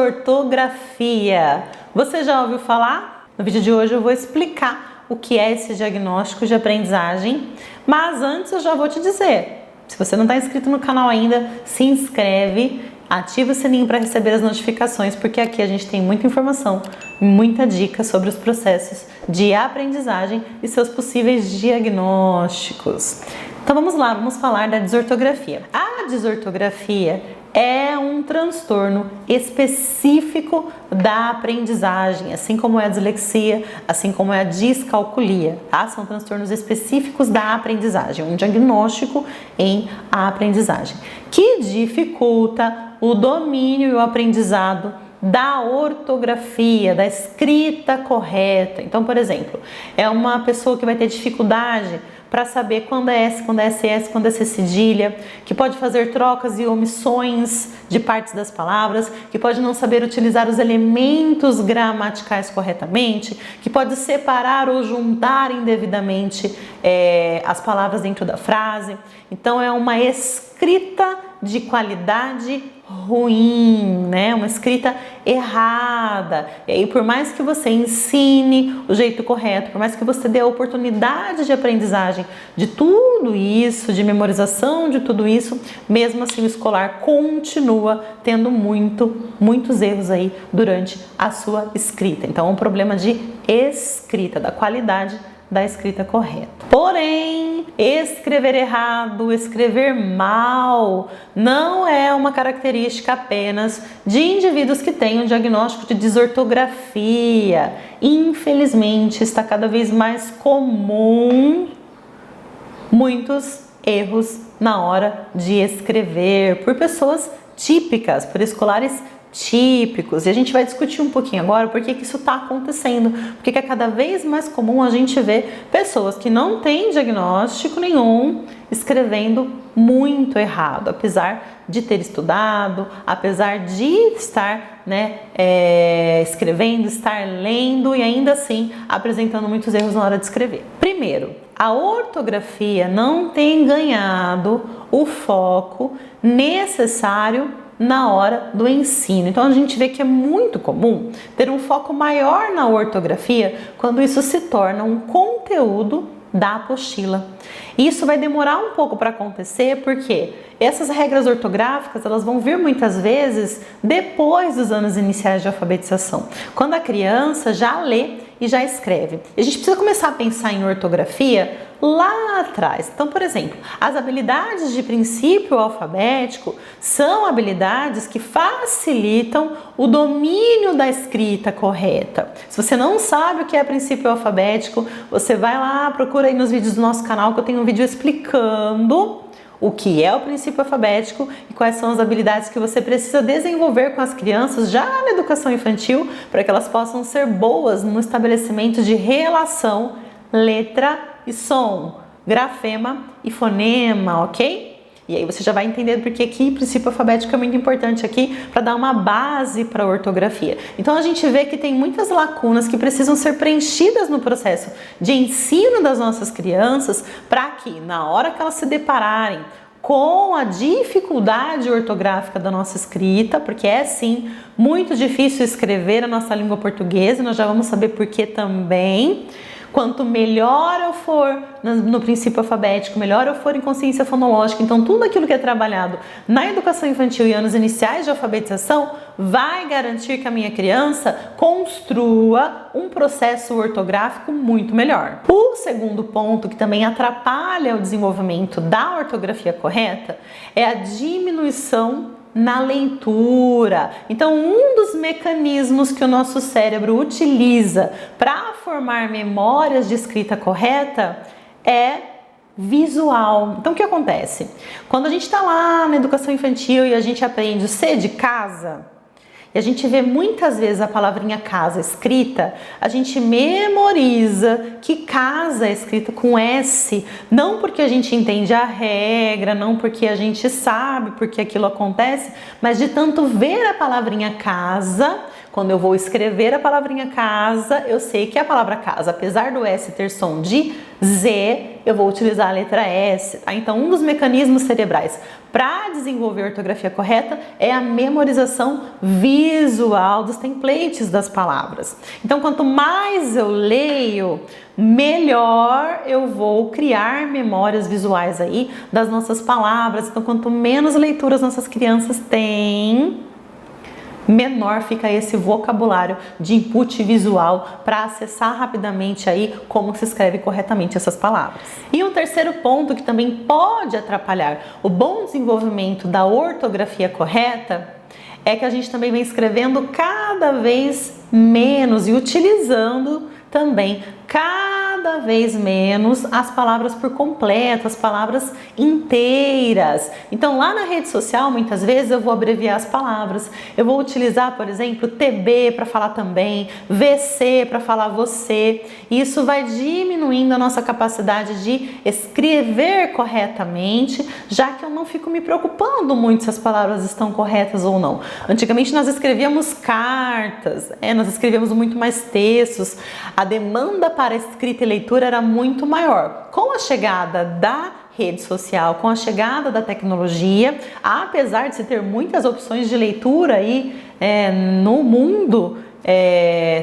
desortografia. Você já ouviu falar? No vídeo de hoje eu vou explicar o que é esse diagnóstico de aprendizagem, mas antes eu já vou te dizer, se você não está inscrito no canal ainda, se inscreve, ativa o sininho para receber as notificações, porque aqui a gente tem muita informação, muita dica sobre os processos de aprendizagem e seus possíveis diagnósticos. Então vamos lá, vamos falar da desortografia. A desortografia é um transtorno específico da aprendizagem, assim como é a dislexia, assim como é a discalculia, tá? São transtornos específicos da aprendizagem, um diagnóstico em aprendizagem, que dificulta o domínio e o aprendizado da ortografia, da escrita correta. Então, por exemplo, é uma pessoa que vai ter dificuldade para saber quando é S, quando é SS, quando é C cedilha, que pode fazer trocas e omissões de partes das palavras, que pode não saber utilizar os elementos gramaticais corretamente, que pode separar ou juntar indevidamente as palavras dentro da frase. Então é uma escrita de qualidade ruim, né? Uma escrita errada. E aí, por mais que você ensine o jeito correto, por mais que você dê a oportunidade de aprendizagem de tudo isso, de memorização de tudo isso, mesmo assim o escolar continua tendo muitos erros aí durante a sua escrita. Então, é um problema de escrita, da qualidade da escrita correta. Porém, escrever errado, escrever mal, não é uma característica apenas de indivíduos que têm um diagnóstico de desortografia. Infelizmente, está cada vez mais comum muitos erros na hora de escrever por pessoas típicas, por escolares típicos, e a gente vai discutir um pouquinho agora por que isso está acontecendo, porque é cada vez mais comum a gente ver pessoas que não têm diagnóstico nenhum escrevendo muito errado, apesar de ter estudado, apesar de estar escrevendo, estar lendo e ainda assim apresentando muitos erros na hora de escrever. Primeiro, a ortografia não tem ganhado o foco necessário na hora do ensino. Então a gente vê que é muito comum ter um foco maior na ortografia quando isso se torna um conteúdo da apostila. Isso vai demorar um pouco para acontecer porque essas regras ortográficas elas vão vir muitas vezes depois dos anos iniciais de alfabetização, quando a criança já lê e já escreve. A gente precisa começar a pensar em ortografia lá atrás. Então, por exemplo, as habilidades de princípio alfabético são habilidades que facilitam o domínio da escrita correta. Se você não sabe o que é princípio alfabético, você vai lá, procura aí nos vídeos do nosso canal que eu tenho um vídeo explicando o que é o princípio alfabético e quais são as habilidades que você precisa desenvolver com as crianças já na educação infantil para que elas possam ser boas no estabelecimento de relação letra e som, grafema e fonema, ok? E aí você já vai entender porque que princípio alfabético é muito importante aqui para dar uma base para a ortografia. Então a gente vê que tem muitas lacunas que precisam ser preenchidas no processo de ensino das nossas crianças para que na hora que elas se depararem com a dificuldade ortográfica da nossa escrita, porque é sim muito difícil escrever a nossa língua portuguesa, nós já vamos saber por que também. Quanto melhor eu for no princípio alfabético, melhor eu for em consciência fonológica, então tudo aquilo que é trabalhado na educação infantil e anos iniciais de alfabetização vai garantir que a minha criança construa um processo ortográfico muito melhor. O segundo ponto que também atrapalha o desenvolvimento da ortografia correta é a diminuição na leitura. Então, um dos mecanismos que o nosso cérebro utiliza para formar memórias de escrita correta é visual. Então, o que acontece? Quando a gente está lá na educação infantil e a gente aprende o C de casa, e a gente vê muitas vezes a palavrinha casa escrita, a gente memoriza que casa é escrita com S, não porque a gente entende a regra, não porque a gente sabe porque aquilo acontece, mas de tanto ver a palavrinha casa, quando eu vou escrever a palavrinha casa, eu sei que a palavra casa, apesar do S ter som de Z, eu vou utilizar a letra S. Tá? Então, um dos mecanismos cerebrais para desenvolver a ortografia correta é a memorização visual dos templates das palavras. Então, quanto mais eu leio, melhor eu vou criar memórias visuais aí das nossas palavras. Então, quanto menos leituras nossas crianças têm, menor fica esse vocabulário de input visual para acessar rapidamente aí como se escreve corretamente essas palavras. E um terceiro ponto que também pode atrapalhar o bom desenvolvimento da ortografia correta é que a gente também vem escrevendo cada vez menos e utilizando também cada vez menos as palavras por completo, as palavras inteiras. Então lá na rede social, muitas vezes eu vou abreviar as palavras. Eu vou utilizar, por exemplo, TB para falar também, VC para falar você. E isso vai diminuindo a nossa capacidade de escrever corretamente, já que eu não fico me preocupando muito se as palavras estão corretas ou não. Antigamente nós escrevíamos cartas, nós escrevíamos muito mais textos. A demanda para escrita e leitura era muito maior. Com a chegada da rede social, com a chegada da tecnologia, apesar de se ter muitas opções de leitura aí no mundo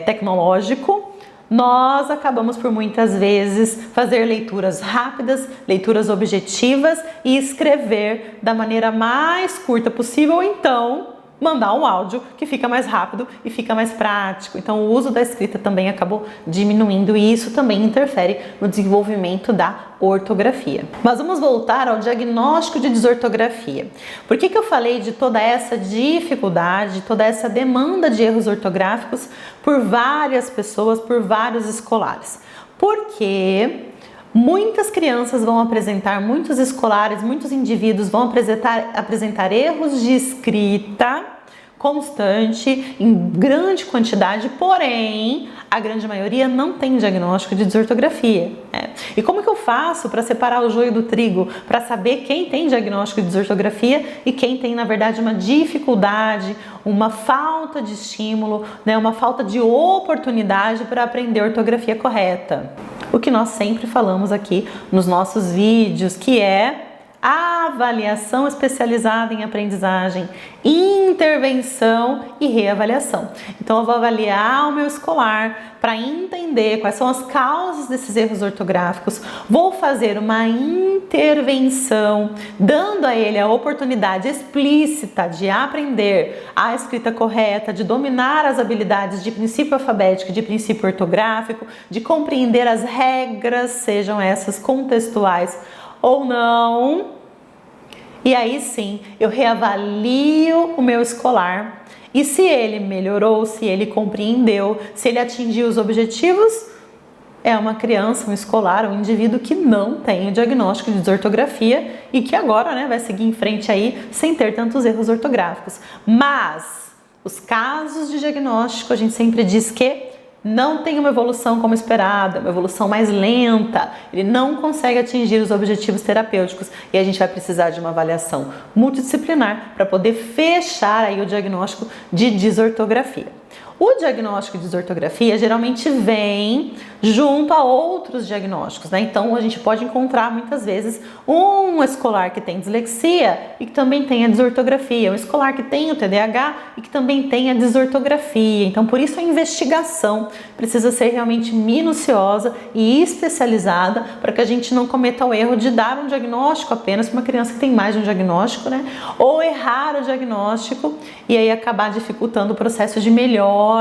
tecnológico, nós acabamos por muitas vezes fazer leituras rápidas, leituras objetivas e escrever da maneira mais curta possível, ou então mandar um áudio que fica mais rápido e fica mais prático. Então o uso da escrita também acabou diminuindo e isso também interfere no desenvolvimento da ortografia. Mas vamos voltar ao diagnóstico de desortografia. Por que eu falei de toda essa dificuldade, toda essa demanda de erros ortográficos por várias pessoas, por vários escolares? Porque muitas crianças vão apresentar, muitos escolares, muitos indivíduos vão apresentar erros de escrita constante, em grande quantidade, porém, a grande maioria não tem diagnóstico de desortografia. E como que eu faço para separar o joio do trigo, para saber quem tem diagnóstico de desortografia e quem tem, na verdade, uma dificuldade, uma falta de estímulo, uma falta de oportunidade para aprender ortografia correta? O que nós sempre falamos aqui nos nossos vídeos, que é a avaliação especializada em aprendizagem, intervenção e reavaliação. Então eu vou avaliar o meu escolar para entender quais são as causas desses erros ortográficos, vou fazer uma intervenção, dando a ele a oportunidade explícita de aprender a escrita correta, de dominar as habilidades de princípio alfabético, de princípio ortográfico, de compreender as regras, sejam essas contextuais ou não. E aí sim, eu reavalio o meu escolar e se ele melhorou, se ele compreendeu, se ele atingiu os objetivos, é uma criança, um escolar, um indivíduo que não tem o diagnóstico de desortografia e que agora vai seguir em frente aí sem ter tantos erros ortográficos. Mas os casos de diagnóstico, a gente sempre diz que não tem uma evolução como esperada, uma evolução mais lenta, ele não consegue atingir os objetivos terapêuticos e a gente vai precisar de uma avaliação multidisciplinar para poder fechar aí o diagnóstico de desortografia. O diagnóstico de desortografia geralmente vem junto a outros diagnósticos, Então a gente pode encontrar muitas vezes um escolar que tem dislexia e que também tem a desortografia, um escolar que tem o TDAH e que também tem a desortografia. Então por isso a investigação precisa ser realmente minuciosa e especializada para que a gente não cometa o erro de dar um diagnóstico apenas para uma criança que tem mais de um diagnóstico, Ou errar o diagnóstico e aí acabar dificultando o processo de melhora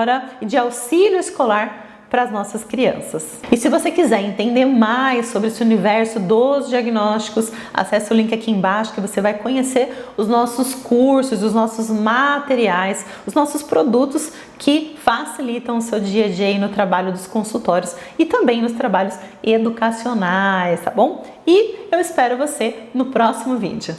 e de auxílio escolar para as nossas crianças. E se você quiser entender mais sobre esse universo dos diagnósticos, acesse o link aqui embaixo que você vai conhecer os nossos cursos, os nossos materiais, os nossos produtos que facilitam o seu dia a dia aí no trabalho dos consultórios e também nos trabalhos educacionais, tá bom? E eu espero você no próximo vídeo.